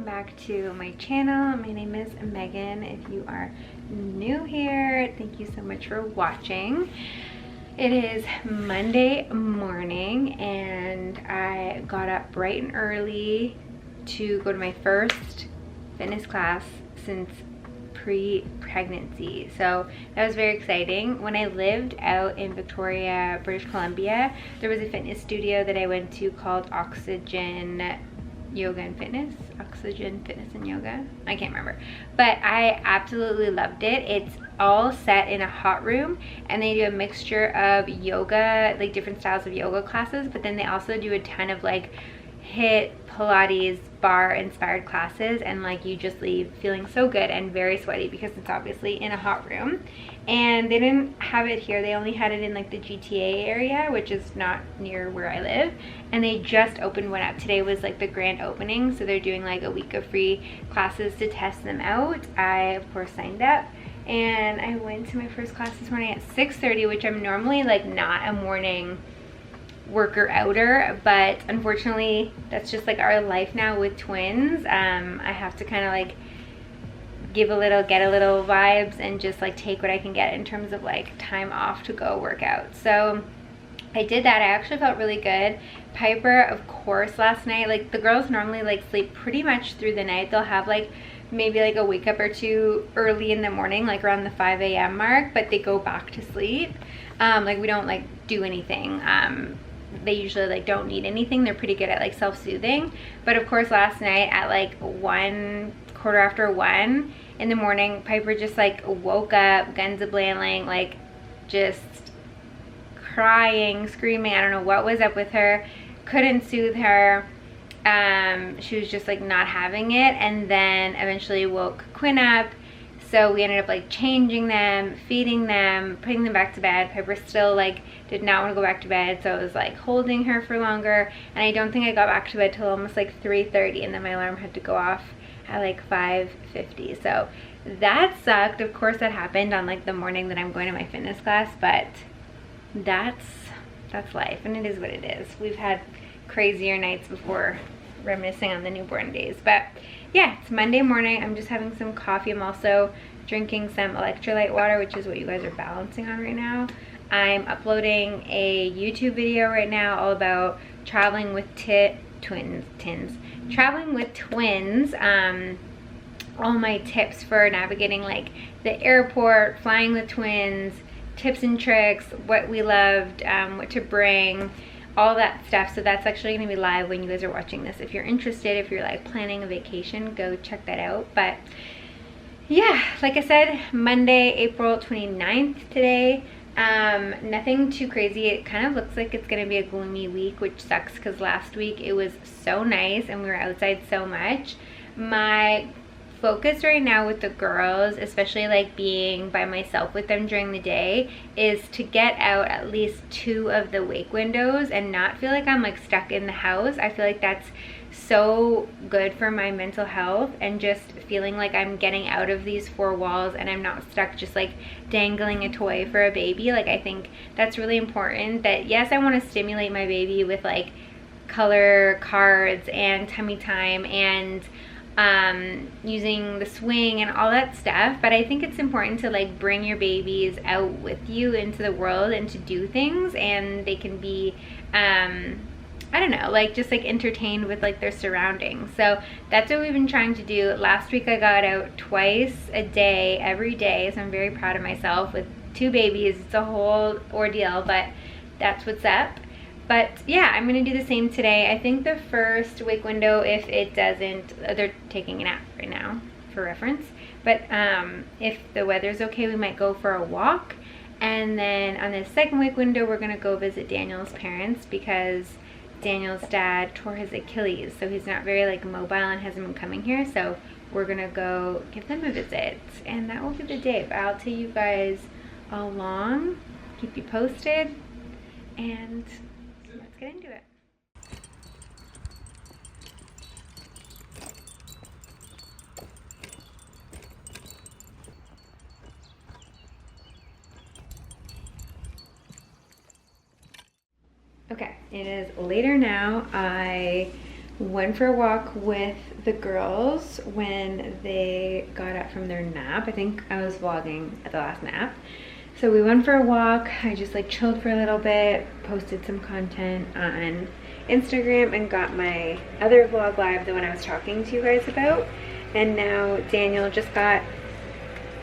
Back to my channel. My name is Megan. If you are new here, thank you so much for watching. It is Monday morning and I got up bright and early to go to my first fitness class since pre-pregnancy, so that was very exciting. When I lived out in Victoria, British Columbia, there was a fitness studio that I went to called Oxygen Yoga and Fitness, Oxygen Fitness and Yoga, I can't remember, but I absolutely loved it. It's all set in a hot room and they do a mixture of yoga, like different styles of yoga classes, but then they also do a ton of like HIIT, Pilates, bar inspired classes, and like you just leave feeling so good and very sweaty because it's obviously in a hot room. And they didn't have it here, they only had it in like the GTA area, which is not near where I live, and they just opened one up. Today was like the grand opening, so they're doing like a week of free classes to test them out. I of course signed up and I went to my first class this morning at 6:30, which I'm normally like not a morning worker outer, but unfortunately that's just like our life now with twins. I have to kind of like give a little, get a little vibes and just like take what I can get in terms of like time off to go work out. So I did that. I actually felt really good. Piper, of course, last night, like the girls normally like sleep pretty much through the night. They'll have like maybe like a wake up or two early in the morning, like around the 5 a.m. mark, but they go back to sleep. Like we don't like do anything. They usually like don't need anything. They're pretty good at like self-soothing. But of course last night at like 1:15 in the morning, Piper just like woke up, guns a-blailing, like just crying, screaming. I don't know what was up with her. Couldn't soothe her. She was just like not having it, and then eventually woke Quinn up. So we ended up like changing them, feeding them, putting them back to bed. Piper still like did not want to go back to bed, so I was like holding her for longer, and I don't think I got back to bed till almost like 3:30, and then my alarm had to go off at like 5:50. So that sucked. Of course that happened on like the morning that I'm going to my fitness class, but that's life, and it is what it is. We've had crazier nights before, reminiscing on the newborn days. But yeah, it's Monday morning. I'm just having some coffee. I'm also drinking some electrolyte water, which is what you guys are balancing on right now. I'm uploading a YouTube video right now all about traveling with traveling with twins. All my tips for navigating like the airport, flying with twins, tips and tricks, what we loved, what to bring, all that stuff. So that's actually going to be live when you guys are watching this. If you're interested, if you're like planning a vacation, go check that out. But yeah, like I said, Monday, April 29th today. Nothing too crazy. It kind of looks like it's going to be a gloomy week, which sucks because last week it was so nice and we were outside so much. My focus right now with the girls, especially like being by myself with them during the day, is to get out at least 2 of the wake windows and not feel like I'm like stuck in the house. I feel like that's so good for my mental health, and just feeling like I'm getting out of these 4 walls and I'm not stuck just like dangling a toy for a baby. Like I think that's really important. That yes, I want to stimulate my baby with like color cards and tummy time and using the swing and all that stuff, but I think it's important to like bring your babies out with you into the world and to do things, and they can be I don't know, like just like entertained with like their surroundings. So that's what we've been trying to do. Last week I got out twice a day, every day, so I'm very proud of myself with 2 babies. It's a whole ordeal, but that's what's up. But yeah, I'm gonna do the same today. I think the first wake window, if it doesn't, they're taking a nap right now for reference. But if the weather's okay, we might go for a walk. And then on the second wake window, we're gonna go visit Daniel's parents because Daniel's dad tore his Achilles. So he's not very like mobile and hasn't been coming here. So we're gonna go give them a visit. And that will be the day. But I'll take you guys along, keep you posted, and let's get into it. Okay, it is later now. I went for a walk with the girls when they got up from their nap. I think I was vlogging at the last nap. So we went for a walk. I just like chilled for a little bit, posted some content on Instagram, and got my other vlog live, the one I was talking to you guys about. And now Daniel just got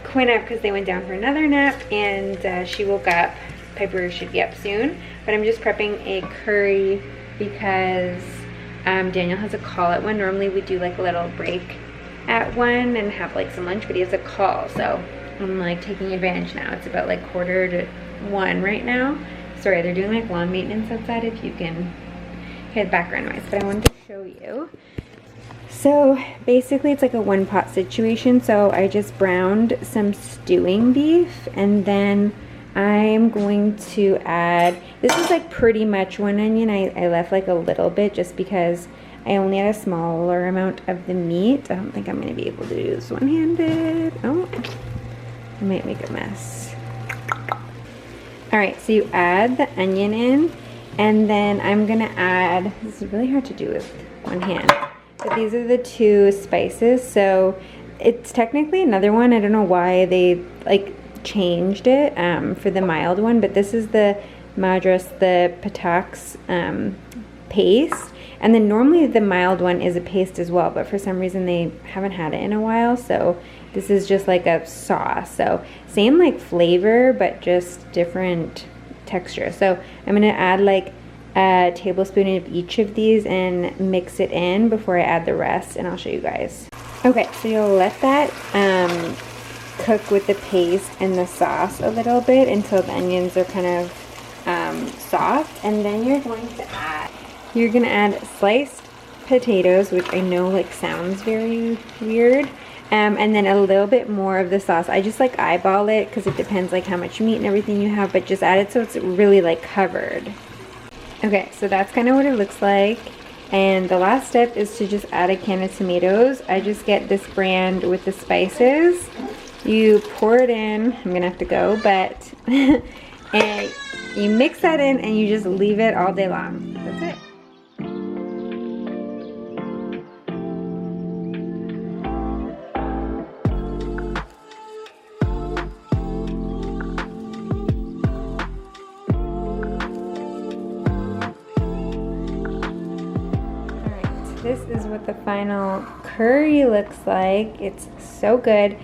Quinn up because they went down for another nap, and she woke up. Piper should be up soon, but I'm just prepping a curry because Daniel has a call at 1. Normally we do like a little break at 1 and have like some lunch, but he has a call, so I'm like taking advantage now. It's about like 1:45 right now. Sorry, they're doing like lawn maintenance outside, if you can hear the background noise, but I wanted to show you. So basically it's like a one pot situation. So I just browned some stewing beef, and then I'm going to add, this is like pretty much 1 onion. I left like a little bit just because I only had a smaller amount of the meat. I don't think I'm going to be able to do this one-handed. Oh, I might make a mess. Alright, so you add the onion in, and then I'm going to add, this is really hard to do with one hand, but these are the 2 spices. So it's technically another one. I don't know why they like changed it for the mild one, but this is the Madras, the Patax paste, and then normally the mild one is a paste as well, but for some reason they haven't had it in a while, so this is just like a sauce. So same like flavor, but just different texture. So I'm gonna add like a tablespoon of each of these and mix it in before I add the rest, and I'll show you guys. Okay, so you'll let that cook with the paste and the sauce a little bit until the onions are kind of soft, and then you're going to add sliced potatoes, which I know like sounds very weird, and then a little bit more of the sauce. I just like eyeball it because it depends like how much meat and everything you have, but just add it so it's really like covered. Okay, so that's kind of what it looks like. And the last step is to just add a can of tomatoes. I just get this brand with the spices. You pour it in, I'm gonna have to go, but and you mix that in and you just leave it all day long. That's it. Alright, this is what the final curry looks like. It's so good.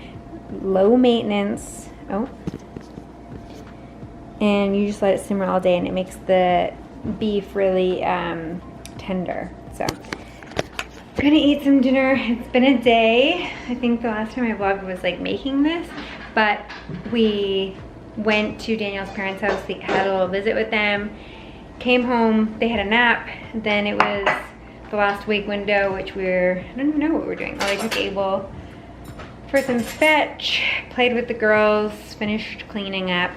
Low maintenance. Oh, and you just let it simmer all day, and it makes the beef really tender. So I'm gonna eat some dinner. It's been a day. I think the last time I vlogged was like making this, but we went to Daniel's parents' house. They had a little visit with them, came home, they had a nap, then it was the last wake window, which I don't even know what we're doing. Oh, I took Abel for some fetch, played with the girls, finished cleaning up.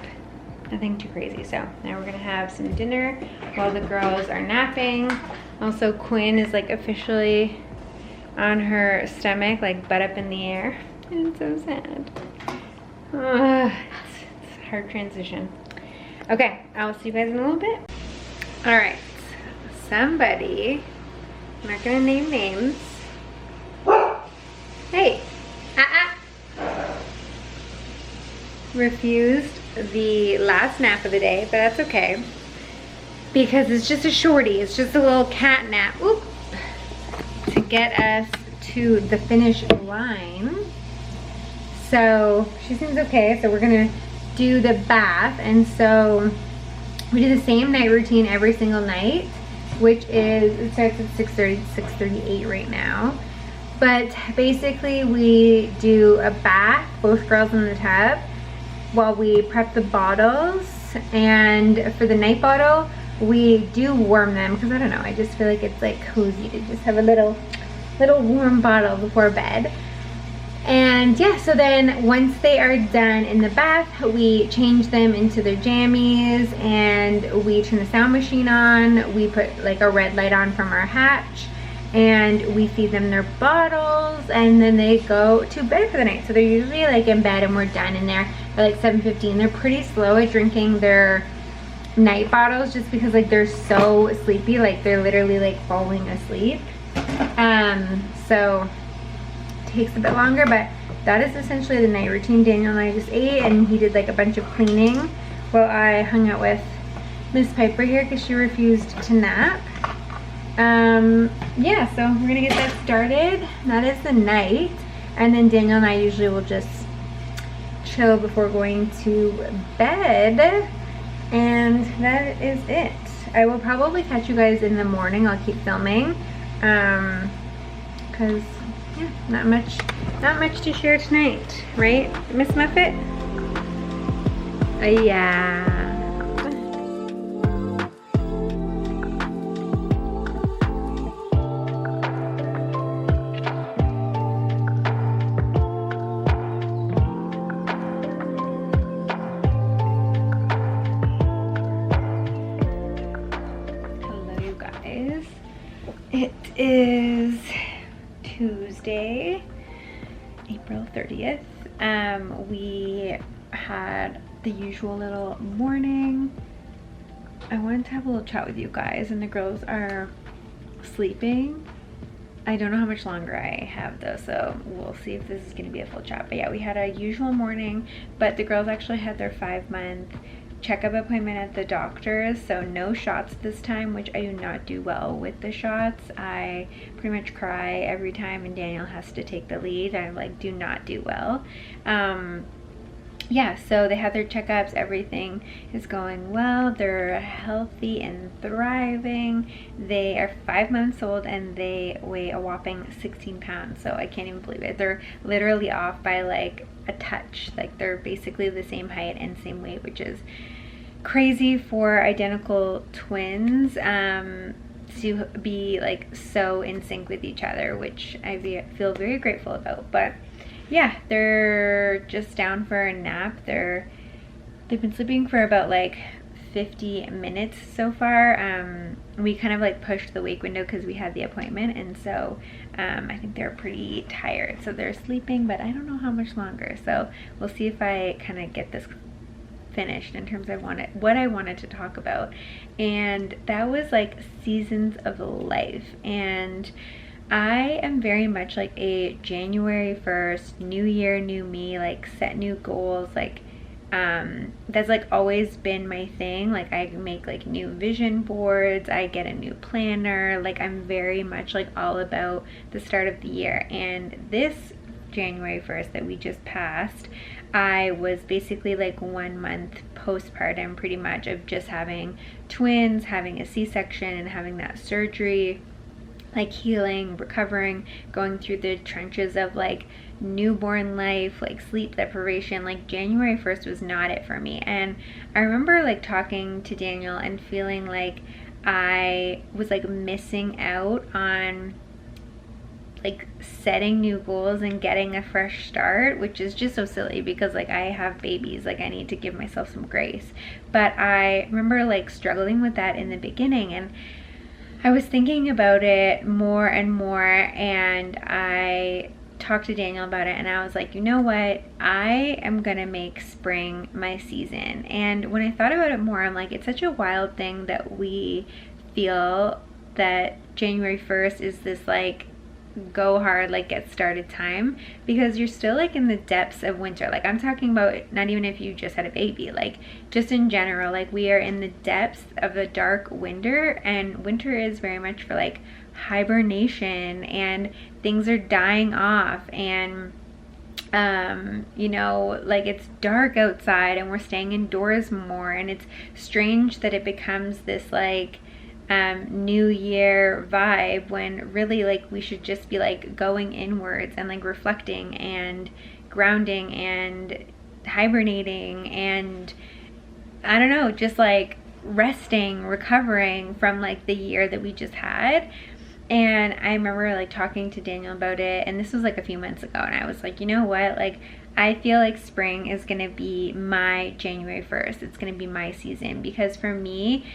Nothing too crazy. So now we're gonna have some dinner while the girls are napping. Also, Quinn is like officially on her stomach, like butt up in the air. And it's so sad. It's a hard transition. Okay, I'll see you guys in a little bit. All right, somebody, I'm not gonna name names. Hey. Refused the last nap of the day, but that's okay because it's just a shorty. It's just a little cat nap. Oop. To get us to the finish line. So she seems okay. So we're gonna do the bath, and so We do the same night routine every single night, which is, it starts at 6:30, 6:38 right now. But basically we do a bath, both girls in the tub, while we prep the bottles. And for the night bottle, we do warm them because I don't know, I just feel like it's like cozy to just have a little warm bottle before bed. And yeah, so then once they are done in the bath, we change them into their jammies and we turn the sound machine on. We put like a red light on from our hatch and we feed them their bottles and then they go to bed for the night. So they're usually like in bed and we're done in there by like 7:15. They're pretty slow at drinking their night bottles just because like they're so sleepy, like they're literally like falling asleep. So it takes a bit longer, but that is essentially the night routine. Daniel and I just ate and he did like a bunch of cleaning while I hung out with Miss Piper here because she refused to nap. Yeah, so we're gonna get that started. That is the night, and then Daniel and I usually will just chill before going to bed, and that is it. I will probably catch you guys in the morning. I'll keep filming because yeah, not much to share tonight, right, Miss Muffet? Yeah. It is Tuesday, April 30th. We had the usual little morning. I wanted to have a little chat with you guys, and the girls are sleeping. I don't know how much longer I have though, so we'll see if this is going to be a full chat. But yeah, we had a usual morning, but the girls actually had their 5-month checkup appointment at the doctor's, so no shots this time, which I do not do well with the shots. I pretty much cry every time and Daniel has to take the lead. I like do not do well. Yeah, so they had their checkups, everything is going well. They're healthy and thriving. They are 5 months old and they weigh a whopping 16 pounds, so I can't even believe it. They're literally off by like a touch. Like they're basically the same height and same weight, which is crazy for identical twins to be like so in sync with each other, which I feel very grateful about. But yeah, they're just down for a nap. They've been sleeping for about like 50 minutes so far. We kind of like pushed the wake window because we had the appointment, and so I think they're pretty tired, so they're sleeping, but I don't know how much longer. So we'll see if I kind of get this finished in terms of what I wanted to talk about, and that was like seasons of life. And I am very much like a January 1st, new year, new me, like set new goals, like that's like always been my thing. Like I make like new vision boards, I get a new planner, like I'm very much like all about the start of the year. And this January 1st that we just passed, I was basically like 1 month postpartum pretty much of just having twins, having a C-section and having that surgery, like healing, recovering, going through the trenches of like newborn life, like sleep deprivation. Like January 1st was not it for me. And I remember like talking to Daniel and feeling like I was like missing out on like setting new goals and getting a fresh start, which is just so silly because like I have babies, like I need to give myself some grace. But I remember like struggling with that in the beginning, and I was thinking about it more and more, and I talked to Daniel about it, and I was like, you know what, I am gonna make spring my season. And when I thought about it more, I'm like, it's such a wild thing that we feel that January 1st is this like go hard, like get started time, because you're still like in the depths of winter. Like I'm talking about not even if you just had a baby, like just in general, like we are in the depths of a dark winter, and winter is very much for like hibernation and things are dying off, and You know, like it's dark outside and we're staying indoors more, and it's strange that it becomes this like new year vibe when really like we should just be like going inwards and like reflecting and grounding and hibernating and I don't know, just like resting, recovering from like the year that we just had. And I remember like talking to Daniel about it, and this was like a few months ago, and I was like, you know what, like I feel like spring is gonna be my January 1st. It's gonna be my season, because for me,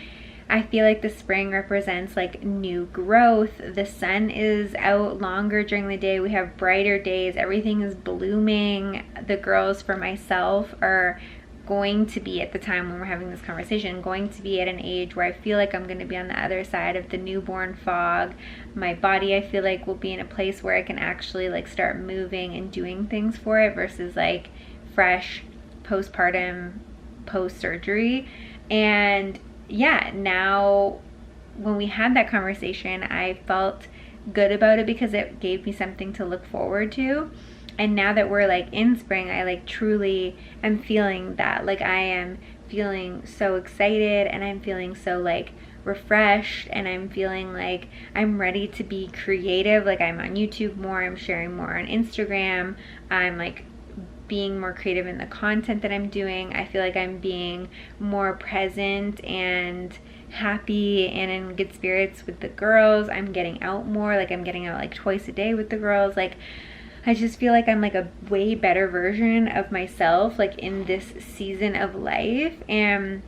I feel like the spring represents like new growth. The sun is out longer during the day. We have brighter days. Everything is blooming. The girls, for myself, are going to be, at the time when we're having this conversation, going to be at an age where I feel like I'm going to be on the other side of the newborn fog. My body, I feel like, will be in a place where I can actually like start moving and doing things for it versus like fresh postpartum, post-surgery. And yeah, now when we had that conversation, I felt good about it because it gave me something to look forward to. And now that we're like in spring, I like truly am feeling that. Like I am feeling so excited, and I'm feeling so like refreshed, and I'm feeling like I'm ready to be creative. Like I'm on YouTube more, I'm sharing more on Instagram, I'm like being more creative in the content that I'm doing. I feel like I'm being more present and happy and in good spirits with the girls. I'm getting out more, like I'm getting out like twice a day with the girls. Like I just feel like I'm like a way better version of myself like in this season of life. And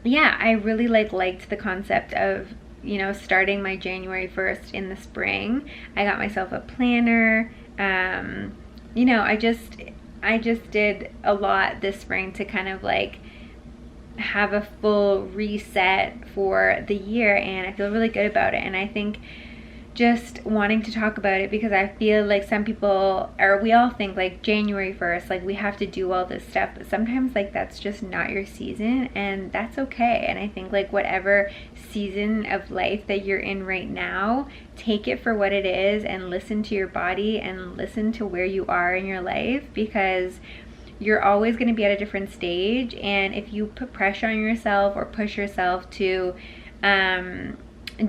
yeah, I really liked the concept of, you know, starting my January 1st in the spring. I got myself a planner. You know, I just did a lot this spring to kind of like have a full reset for the year, and I feel really good about it. And I think just wanting to talk about it because I feel like some people, or we all think like January 1st, like we have to do all this stuff, but sometimes like that's just not your season, and that's okay. And I think like whatever season of life that you're in right now, take it for what it is and listen to your body and listen to where you are in your life, because you're always going to be at a different stage. And if you put pressure on yourself or push yourself to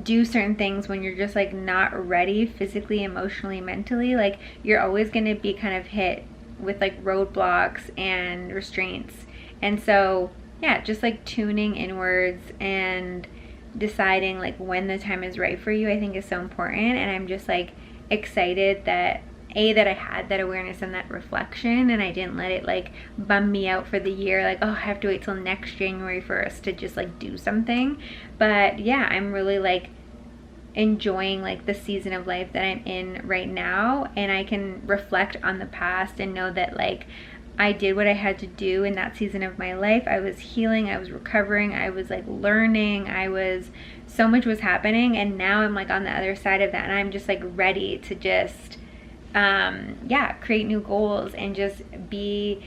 do certain things when you're just like not ready physically, emotionally, mentally, like you're always going to be kind of hit with like roadblocks and restraints. And so yeah, just like tuning inwards and deciding like when the time is right for you, I think is so important. And I'm just like excited that that I had that awareness and that reflection, and I didn't let it like bum me out for the year, like, oh, I have to wait till next January 1st to just like do something. But yeah, I'm really like enjoying like the season of life that I'm in right now, and I can reflect on the past and know that like I did what I had to do in that season of my life. I was healing, I was recovering, I was like learning, so much was happening, and now I'm like on the other side of that, and I'm just like ready to just create new goals and just be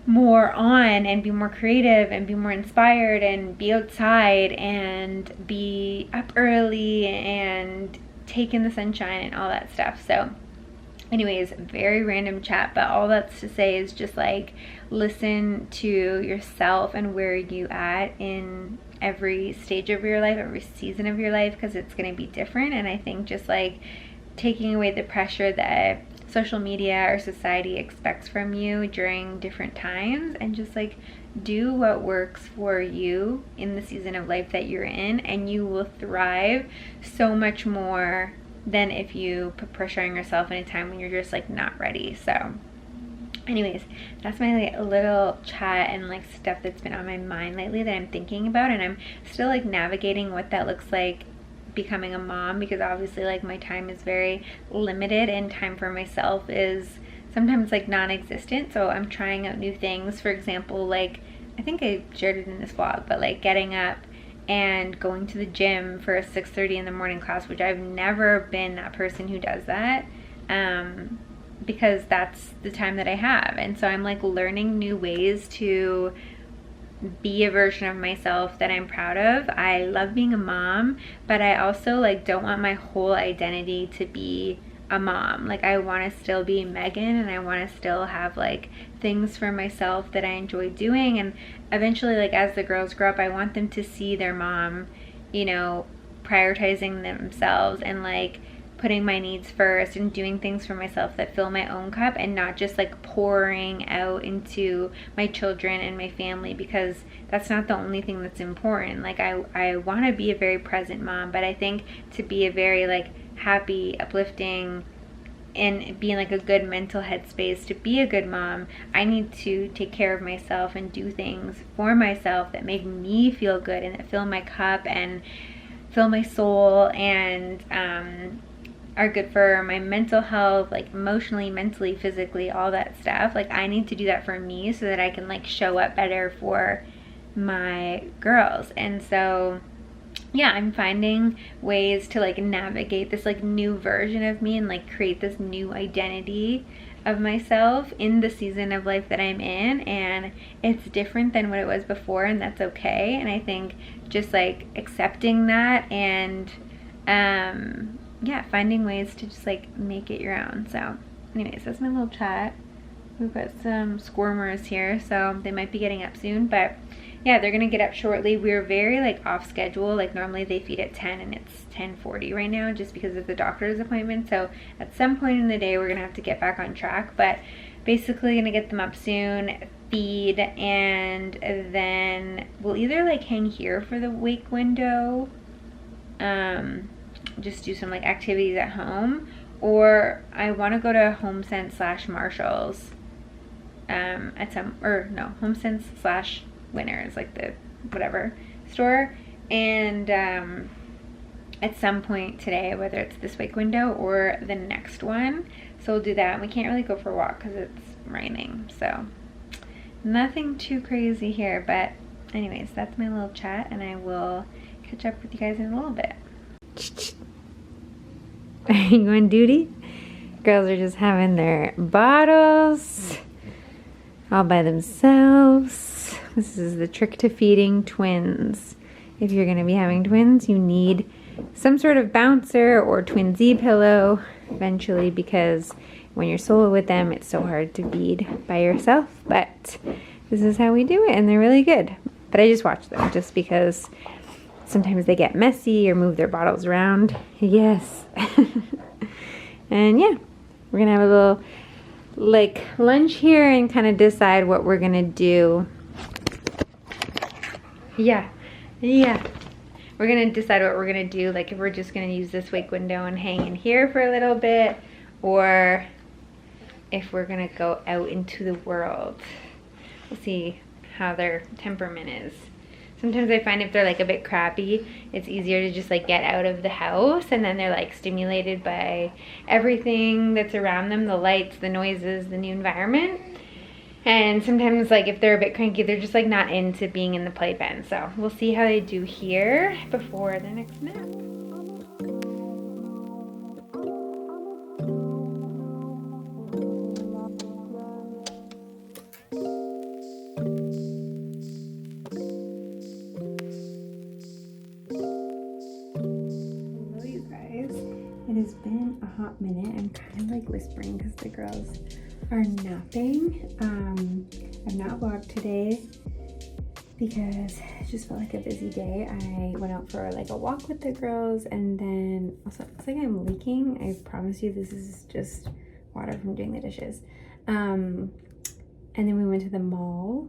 more on and be more creative and be more inspired and be outside and be up early and take in the sunshine and all that stuff. So anyways, very random chat, but all that's to say is just like listen to yourself and where you at in every stage of your life, every season of your life, because it's going to be different. And I think just like taking away the pressure that social media or society expects from you during different times, and just like do what works for you in the season of life that you're in, and you will thrive so much more than if you put pressure on yourself in a time when you're just like not ready. So anyways, that's my like little chat and like stuff that's been on my mind lately that I'm thinking about, and I'm still like navigating what that looks like becoming a mom, because obviously like my time is very limited and time for myself is sometimes like non-existent. So I'm trying out new things. For example, like I think I shared it in this vlog, but like getting up and going to the gym for a 6:30 in the morning class, which I've never been that person who does that, because that's the time that I have. And so I'm like learning new ways to be a version of myself that I'm proud of. I love being a mom, but I also like don't want my whole identity to be a mom. Like, I want to still be Megan, and I want to still have like things for myself that I enjoy doing. And eventually, like, as the girls grow up, I want them to see their mom, you know, prioritizing themselves and like putting my needs first and doing things for myself that fill my own cup, and not just like pouring out into my children and my family, because that's not the only thing that's important. Like, I want to be a very present mom, but I think to be a very like happy, uplifting, and be in like a good mental headspace to be a good mom, I need to take care of myself and do things for myself that make me feel good and that fill my cup and fill my soul, and are good for my mental health, like emotionally, mentally, physically, all that stuff. Like, I need to do that for me so that I can like show up better for my girls. And so yeah, I'm finding ways to like navigate this like new version of me and like create this new identity of myself in the season of life that I'm in. And it's different than what it was before, and that's okay. And I think just like accepting that and yeah, finding ways to just like make it your own. So anyways, that's my little chat. We've got some squirmers here, so they might be getting up soon, but yeah, they're gonna get up shortly. We're very like off schedule. Like, normally they feed at 10 and it's 10:40 right now just because of the doctor's appointment. So at some point in the day we're gonna have to get back on track, but basically gonna get them up soon, feed, and then we'll either like hang here for the wake window, just do some like activities at home, or I want to go to HomeSense / Marshalls at some, or no, HomeSense / Winners, like the whatever store, and at some point today, whether it's this week window or the next one. So we'll do that. We can't really go for a walk because it's raining, so nothing too crazy here. But anyways, that's my little chat, and I will catch up with you guys in a little bit. Are you on duty? Girls are just having their bottles all by themselves. This is the trick to feeding twins. If you're going to be having twins, you need some sort of bouncer or twin Z pillow eventually, because when you're solo with them, it's so hard to feed by yourself. But this is how we do it, and they're really good. But I just watch them just because sometimes they get messy or move their bottles around. Yes. And yeah, we're going to have a little like lunch here and kind of decide what we're going to do. Yeah. We're going to decide what we're going to do, like if we're just going to use this wake window and hang in here for a little bit, or if we're going to go out into the world. We'll see how their temperament is. Sometimes I find if they're like a bit crappy, it's easier to just like get out of the house, and then they're like stimulated by everything that's around them, the lights, the noises, the new environment. And sometimes like if they're a bit cranky, they're just like not into being in the playpen. So we'll see how they do here before the next nap. It has been a hot minute. I'm kind of like whispering because the girls are napping. I've not vlogged today because it just felt like a busy day. I went out for like a walk with the girls, and then also it looks like I'm leaking. I promise you this is just water from doing the dishes. And then we went to the mall,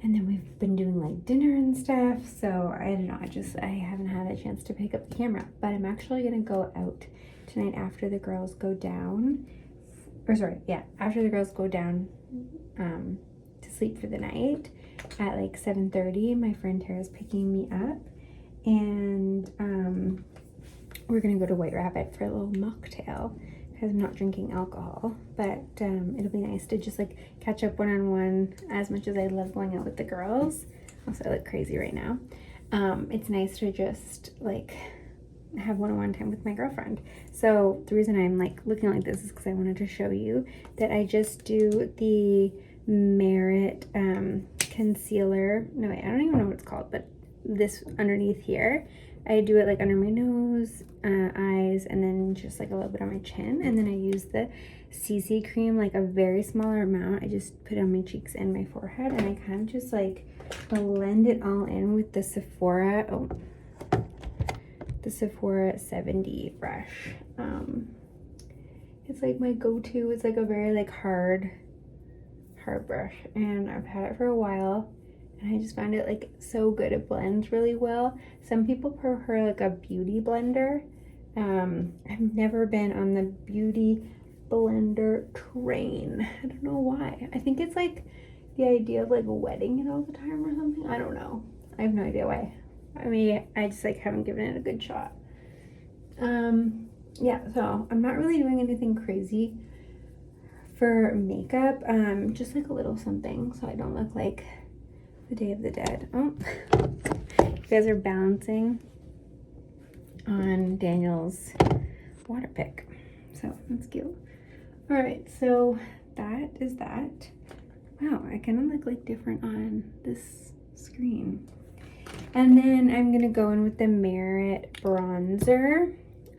and then we've been doing like dinner and stuff. So I don't know, I haven't had a chance to pick up the camera, but I'm actually gonna go out tonight after the girls go down, after the girls go down to sleep for the night at like 7:30. My friend Tara's picking me up, and we're gonna go to White Rabbit for a little mocktail because I'm not drinking alcohol, but it'll be nice to just like catch up one-on-one. As much as I love going out with the girls, also I look crazy right now, it's nice to just like have one-on-one time with my girlfriend. So the reason I'm like looking like this is because I wanted to show you that I just do the Merit concealer. No, wait, I don't even know what it's called, but this underneath here, I do it like under my nose, nose, eyes, and then just like a little bit on my chin. And then I use the CC cream, like a very smaller amount. I just put it on my cheeks and my forehead, and I kind of just like blend it all in with the Sephora, the Sephora 70 brush. It's like my go-to. It's like a very like hard brush, and I've had it for a while, and I just found it like so good. It blends really well. Some people prefer like a beauty blender. I've never been on the beauty blender train. I don't know why. I think it's like the idea of like wetting it all the time or something. I don't know. I have no idea why. I mean, I just like haven't given it a good shot. Yeah, so I'm not really doing anything crazy for makeup, just like a little something so I don't look like the Day of the Dead. Oh, you guys are balancing on Daniel's water pick, so that's cute. All right, so that is that. Wow, I kind of look like different on this screen. And then I'm gonna go in with the Merit bronzer.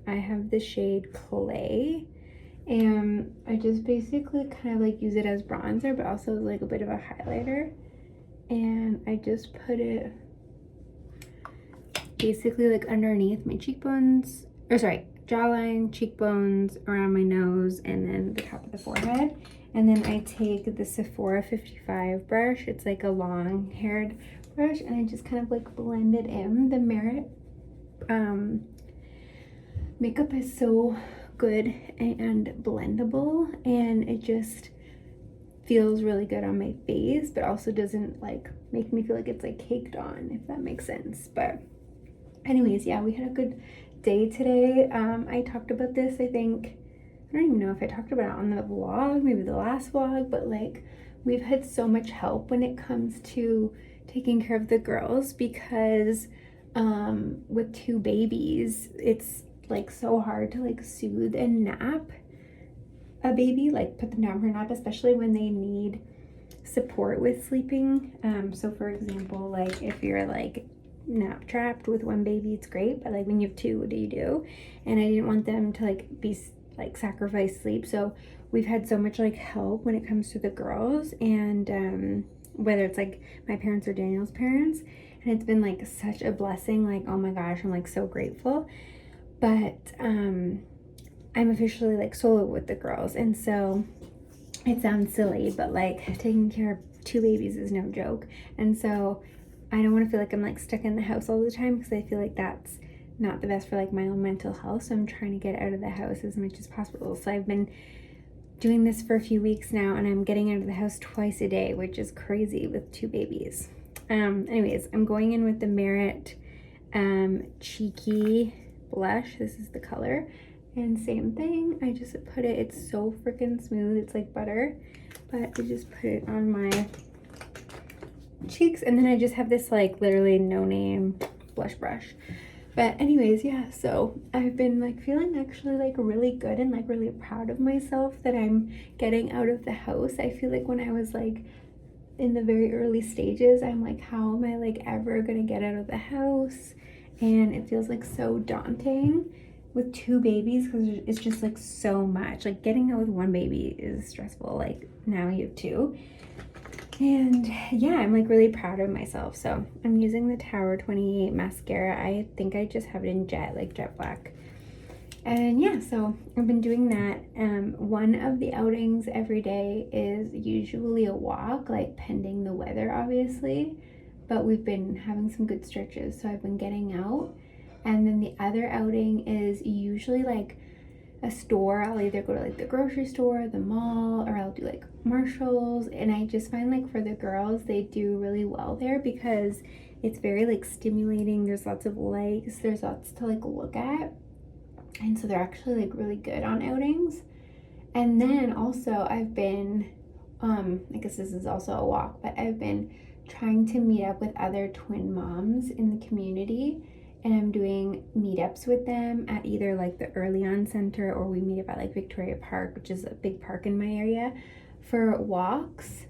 I have the shade Clay, and I just basically kind of like use it as bronzer, but also like a bit of a highlighter. And I just put it basically like underneath my cheekbones, or sorry, jawline, cheekbones, around my nose, and then the top of the forehead. And then I take the Sephora 55 brush. It's like a long haired brush, and I just kind of like blend it in. The Merit makeup is so good and blendable, and it just feels really good on my face, but also doesn't like make me feel like it's like caked on, if that makes sense. But anyways, yeah, we had a good day today. I talked about this, I think, I don't even know if I talked about it on the vlog, maybe the last vlog, but like we've had so much help when it comes to taking care of the girls, because with 2 babies, it's like so hard to like soothe and nap a baby, like put them down for a nap, especially when they need support with sleeping. So for example, like if you're like nap trapped with 1 baby, it's great, but like when you have 2, what do you do? And I didn't want them to like be like sacrifice sleep, so we've had so much like help when it comes to the girls, and whether it's like my parents or Daniel's parents, and it's been like such a blessing. Like, oh my gosh, I'm like so grateful. But I'm officially like solo with the girls, and so it sounds silly, but like taking care of 2 babies is no joke. And so I don't want to feel like I'm like stuck in the house all the time, because I feel like that's not the best for like my own mental health. So I'm trying to get out of the house as much as possible. So I've been doing this for a few weeks now, and I'm getting out of the house twice a day, which is crazy with 2 babies. Anyways, I'm going in with the Merit Cheeky blush. This is the color, and same thing, I just put it, it's so freaking smooth, it's like butter, but I just put it on my cheeks, and then I just have this like literally no name blush brush. But anyways, yeah, so I've been like feeling actually like really good and like really proud of myself that I'm getting out of the house. I feel like when I was like in the very early stages, I'm like, how am I like ever gonna get out of the house? And it feels like so daunting with 2 babies, because it's just like so much. Like getting out with 1 baby is stressful, like now you have 2. And yeah, I'm like really proud of myself. So I'm using the Tower 28 mascara. I think I just have it in jet, like jet black. And yeah, so I've been doing that. One of the outings every day is usually a walk, like pending the weather, obviously. But we've been having some good stretches, so I've been getting out. And then the other outing is usually like a store. I'll either go to like the grocery store, the mall, or I'll do like Marshall's. And I just find like for the girls, they do really well there, because it's very like stimulating. There's lots of lights, there's lots to like look at, and so they're actually like really good on outings. And then also I've been I guess this is also a walk, but I've been trying to meet up with other twin moms in the community, and I'm doing meetups with them at either like the Early On Center, or we meet up at like Victoria Park, which is a big park in my area, for walks.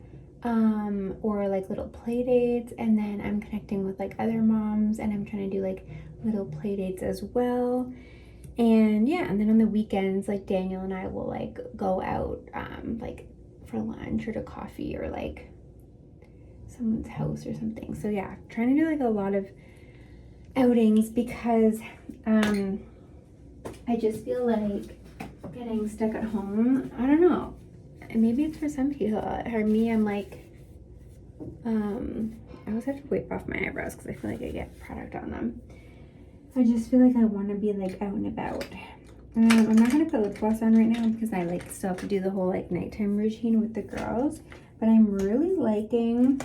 or like little play dates, and then I'm connecting with like other moms, and I'm trying to do like little play dates as well. And yeah, and then on the weekends, like Daniel and I will like go out like for lunch or to coffee or like someone's house or something. So yeah, trying to do like a lot of outings because I just feel like getting stuck at home, I don't know, maybe it's for some people. For me, I'm like I always have to wipe off my eyebrows because I feel like I get product on them. I just feel like I want to be like out and about. I'm not gonna put lip gloss on right now because I like still have to do the whole like nighttime routine with the girls, but I'm really liking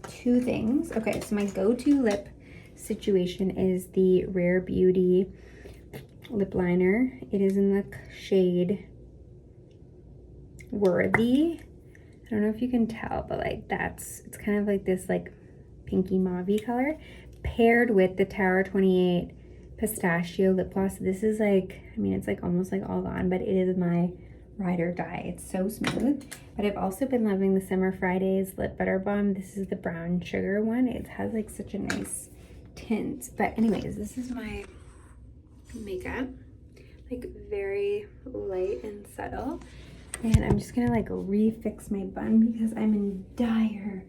two things. Okay, so my go-to lip situation is the Rare Beauty lip liner. It is in the shade Worthy. I don't know if you can tell, but like it's kind of like this like pinky mauve color paired with the Tower 28 pistachio lip gloss. This is like, I mean, it's like almost like all gone, but it is my ride or die. It's so smooth. But I've also been loving the Summer Fridays lip butter balm. This is the brown sugar one. It has like such a nice tint. But anyways, this is my makeup, like very light and subtle. And I'm just gonna like refix my bun because I'm in dire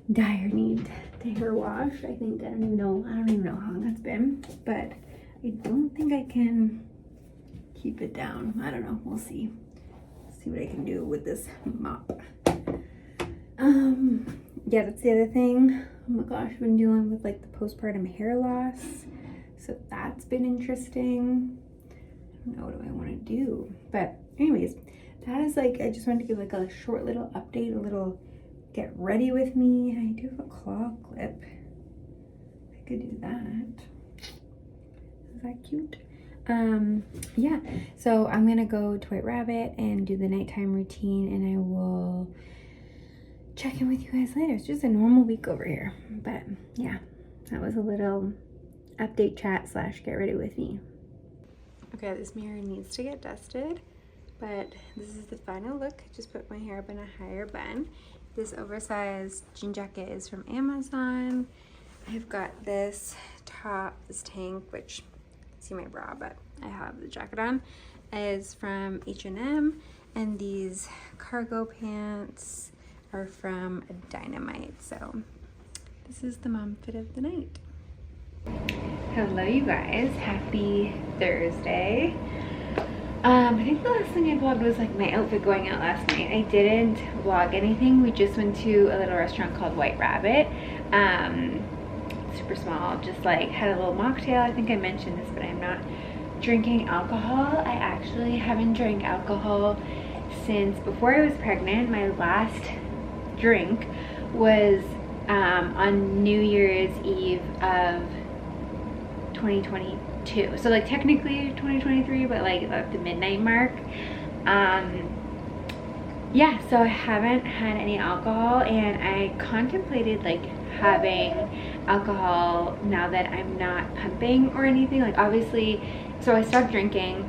need to hair wash. I think I don't even know how long that's been, but I don't think I can keep it down. I don't know, we'll see what I can do with this mop. Yeah, that's the other thing. Oh my gosh, I've been dealing with like the postpartum hair loss, so that's been interesting. I don't know, what do I want to do? But anyways, that is like, I just wanted to give like a short little update, a little get ready with me. I do have a claw clip. I could do that. Is that cute? Yeah, so I'm gonna go to White Rabbit and do the nighttime routine, and I will check in with you guys later. It's just a normal week over here, but yeah, that was a little update chat / get ready with me. Okay, this mirror needs to get dusted, but this is the final look. I just put my hair up in a higher bun. This oversized jean jacket is from Amazon. I've got this top, this tank, which see my bra, but I have the jacket on, is from H&M, and these cargo pants are from Dynamite. So this is the mom fit of the night. Hello you guys, happy Thursday. I think the last thing I vlogged was like my outfit going out last night. I didn't vlog anything. We just went to a little restaurant called White Rabbit. Super small, just like had a little mocktail. I think I mentioned this, but I'm not drinking alcohol. I actually haven't drank alcohol since before I was pregnant. My last drink was on New Year's Eve of 2022. So like technically 2023, but like at the midnight mark. Yeah, so I haven't had any alcohol, and I contemplated like having alcohol now that I'm not pumping or anything. Like obviously, so I stopped drinking,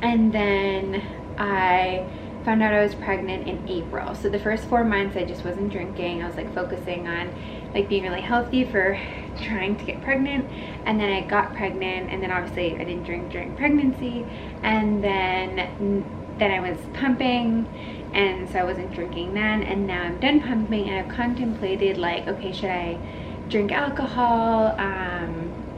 and then I found out I was pregnant in April. So the first 4 months I just wasn't drinking. I was like focusing on like being really healthy for trying to get pregnant, and then I got pregnant, and then obviously I didn't drink during pregnancy, and then I was pumping, and so I wasn't drinking then, and now I'm done pumping, and I've contemplated like, okay, should I drink alcohol?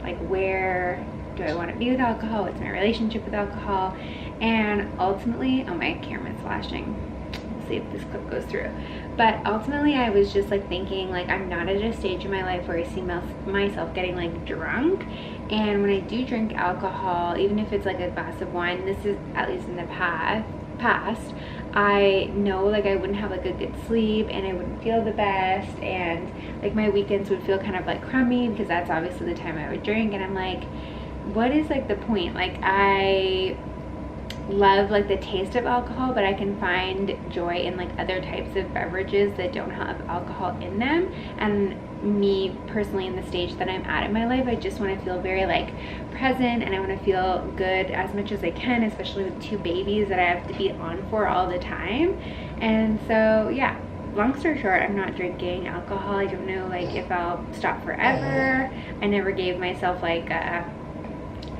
Like where do I want to be with alcohol? What's my relationship with alcohol? And ultimately, oh, my camera's flashing. We'll see if this clip goes through. But ultimately, I was just like thinking, like, I'm not at a stage in my life where I see myself getting like drunk. And when I do drink alcohol, even if it's like a glass of wine, this is at least in the past, I know like I wouldn't have like a good sleep, and I wouldn't feel the best, and like my weekends would feel kind of like crummy, because that's obviously the time I would drink. And I'm like, what is like the point? Like I love like the taste of alcohol, but I can find joy in like other types of beverages that don't have alcohol in them. And me personally, in the stage that I'm at in my life, I just want to feel very like present, and I want to feel good as much as I can, especially with 2 babies that I have to be on for all the time. And so yeah, long story short, I'm not drinking alcohol. I don't know like if I'll stop forever. I never gave myself like a,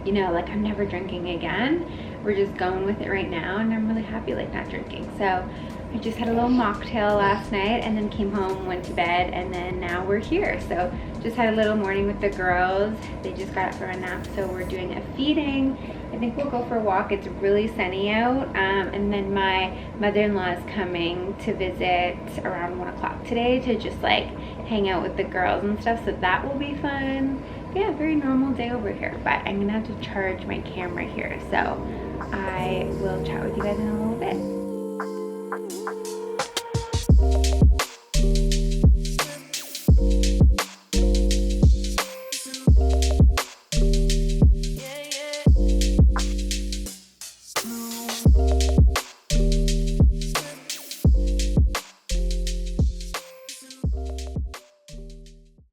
you know, like I'm never drinking again. We're just going with it right now, and I'm really happy like not drinking. So I just had a little mocktail last night and then came home, went to bed, and then now we're here. So just had a little morning with the girls. They just got up from a nap, so we're doing a feeding. I think we'll go for a walk. It's really sunny out. And then my mother-in-law is coming to visit around 1 o'clock today to just like hang out with the girls and stuff, so that will be fun. Yeah, very normal day over here, but I'm gonna have to charge my camera here, so I will chat with you guys in a little bit.